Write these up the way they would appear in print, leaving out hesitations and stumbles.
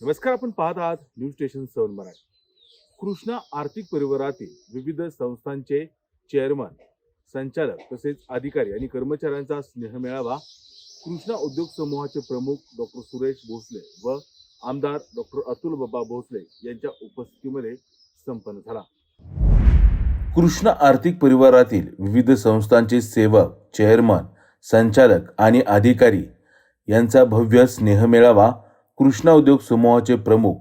नमस्कार, आपण पाहत आहात न्यूज स्टेशन 7 मराठी. कृष्णा आर्थिक परिवारातील विविध संस्थांचे चेअरमन, संचालक तसेच अधिकारी आणि कर्मचाऱ्यांचा स्नेहमेळावा कृष्णा उद्योग समूहाचे प्रमुख डॉक्टर सुरेश भोसले व आमदार डॉक्टर अतुल बाबा भोसले यांच्या उपस्थितीमध्ये संपन्न झाला. कृष्णा आर्थिक परिवारातील विविध संस्थांचे सेवक, चेअरमन, संचालक आणि अधिकारी यांचा भव्य स्नेहमेळावा कृष्णा उद्योग समूहाचे प्रमुख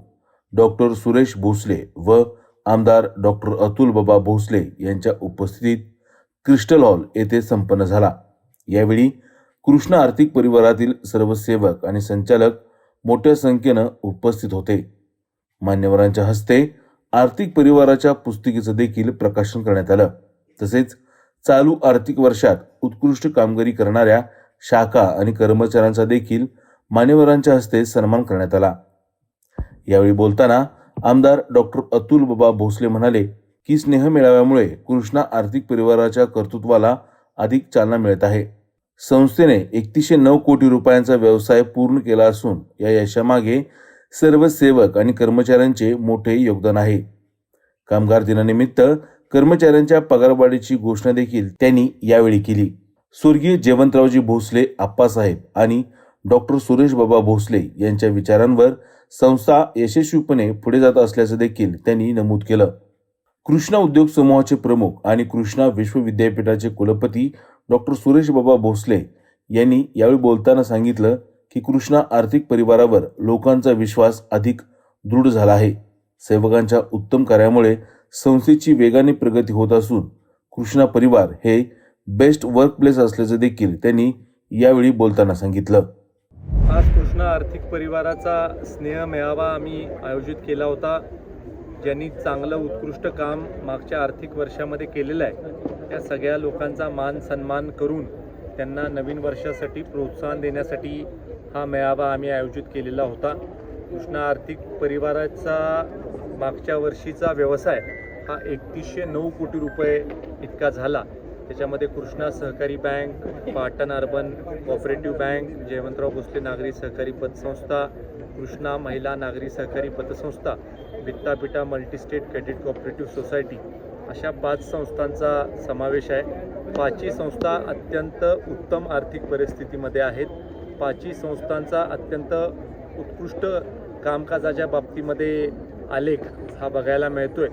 डॉक्टर सुरेश भोसले व आमदार डॉक्टर अतुल बाबा भोसले यांच्या उपस्थितीत क्रिस्टल हॉल येथे संपन्न झाला. यावेळी कृष्णा आर्थिक परिवारातील सर्व सेवक आणि संचालक मोठ्या संख्येनं उपस्थित होते. मान्यवरांच्या हस्ते आर्थिक परिवाराच्या पुस्तिकेचं देखील प्रकाशन करण्यात आलं. तसेच चालू आर्थिक वर्षात उत्कृष्ट कामगिरी करणाऱ्या शाखा आणि कर्मचाऱ्यांचा देखील मान्यवरांच्या हस्ते सन्मान करण्यात आला. यावेळी बोलताना आमदार डॉक्टर अतुल बाबा भोसले म्हणाले की स्नेहमेळाव्यामुळे कृष्णा आर्थिक परिवाराच्या कर्तृत्वाला अधिक चालना मिळत आहे. संस्थेने 3109 कोटी रुपयांचा व्यवसाय पूर्ण केला असून या यशामागे सर्व सेवक आणि कर्मचाऱ्यांचे मोठे योगदान आहे. कामगार दिनानिमित्त कर्मचाऱ्यांच्या पगारवाढीची घोषणा देखील त्यांनी यावेळी केली. स्वर्गीय जयवंतरावजी भोसले आप्पासाहेब आणि डॉक्टर सुरेश बाबा भोसले यांच्या विचारांवर संस्था यशस्वीपणे पुढे जात असल्याचं देखील त्यांनी नमूद केलं. कृष्णा उद्योग समूहाचे प्रमुख आणि कृष्णा विश्वविद्यापीठाचे कुलपती डॉक्टर सुरेश बाबा भोसले यांनी यावेळी बोलताना सांगितलं की कृष्णा आर्थिक परिवारावर लोकांचा विश्वास अधिक दृढ झाला आहे. सेवकांच्या उत्तम कार्यामुळे संस्थेची वेगाने प्रगती होत असून कृष्णा परिवार हे बेस्ट वर्क प्लेस असल्याचं देखील त्यांनी यावेळी बोलताना सांगितलं. आज कृष्णा आर्थिक परिवाराचा स्नेह मेळावा आम्ही आयोजित केला होता. ज्यांनी चांगलं उत्कृष्ट काम मागच्या आर्थिक वर्षामध्ये केलेलं आहे त्या सगळ्या लोकांचा मान सन्मान करून त्यांना नवीन वर्षासाठी प्रोत्साहन देण्यासाठी हा मेळावा आम्ही आयोजित केलेला होता. कृष्णा आर्थिक परिवाराचा मागच्या वर्षीचा व्यवसाय हा 3109 कोटी रुपये इतका झाला. त्याच्यामध्ये कृष्णा सहकारी bank, Patan urban cooperative bank, Jaywantrao Bhosale नागरी सहकारी पतसंस्था, कृष्णा महिला नागरी सहकारी पतसंस्था, विद्यापीठा मल्टीस्टेट क्रेडिट कोऑपरेटिव्ह सोसायटी अशा 5 संस्थांचा समावेश आहे. 5ही संस्था अत्यंत उत्तम आर्थिक परिस्थितीमध्ये आहेत. 5ही संस्थांचा अत्यंत उत्कृष्ट कामकाजाच्या बाबतीमध्ये आलेख हा बघायला मिळतोय.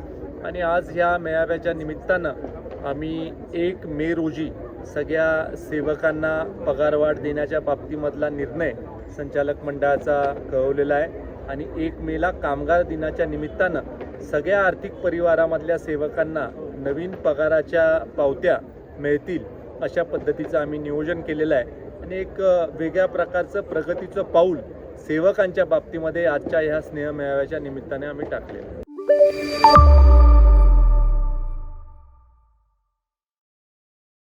आणि आज ह्या मेळाव्याच्या निमित्तानं आम्ही 1 मे रोजी सगळ्या सेवकांना पगारवाढ देण्याच्या बाबतीमधला निर्णय संचालक मंडळाचा कळवलेला आहे. आणि 1 मेला कामगार दिनाच्या निमित्तानं सगळ्या आर्थिक परिवारामधल्या सेवकांना नवीन पगाराच्या पावत्या मिळतील अशा पद्धतीचं आम्ही नियोजन केलेलं आहे. आणि एक वेगळ्या प्रकारचं प्रगतीचं पाऊल सेवकांच्या बाबतीमध्ये आजच्या ह्या स्नेह मेळाव्याच्या निमित्ताने आम्ही टाकलेलं आहे.